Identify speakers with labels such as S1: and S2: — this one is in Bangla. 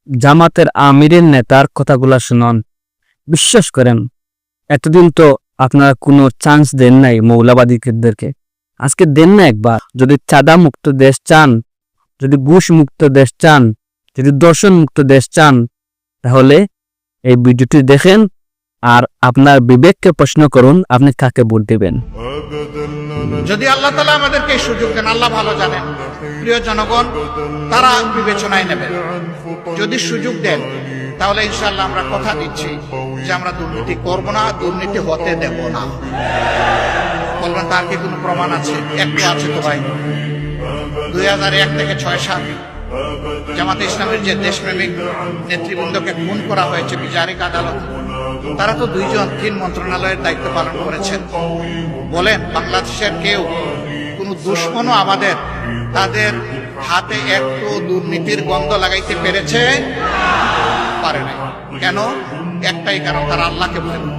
S1: জামাতের আমিরের নেতার কথাগুলা শুনুন, বিশ্বাস করেন এতদিন তো আপনারা কোনো চান্স দেন নাই মৌলবাদীদেরকে, আজকে দেন না একবার। যদি চাঁদা মুক্ত দেশ চান, যদি ঘুষ মুক্ত দেশ চান, যদি দর্শন মুক্ত দেশ চান, তাহলে এই ভিডিওটি দেখেন আর আপনার বিবেককে প্রশ্ন করুন আপনি কাকে ভোট দেবেন।
S2: যদি আল্লাহ তাআলা আমাদেরকে এই সুযোগ দেন, আল্লাহ ভালো জানেন, প্রিয় জনগণ তারা বিবেচনায় নেবেন। যদি সুযোগ দেন তাহলে ইনশাআল্লাহ আমরা কথা দিচ্ছি যে আমরা দুর্নীতি করব না, দুর্নীতি হতে দেব না। বলবেন তার কি কোনো প্রমাণ আছে? একটু আছে তো ভাই। 2001 থেকে 6-7 জামাতে ইসলামের যে দেশপ্রেমিক নেতৃবৃন্দকে খুন করা হয়েছে বিচারিক আদালত, তারা তো 2-3 মন্ত্রণালয়ের দায়িত্ব পালন করেছেন। বলেন বাংলাদেশের কেউ কোনো দুশ্মনও আমাদের তাদের হাতে একটু দুর্নীতির গন্ধ লাগাইতে পেরেছে? পারে নাই। কেন? একটাই কারণ, তারা আল্লাহকে ভয় করে।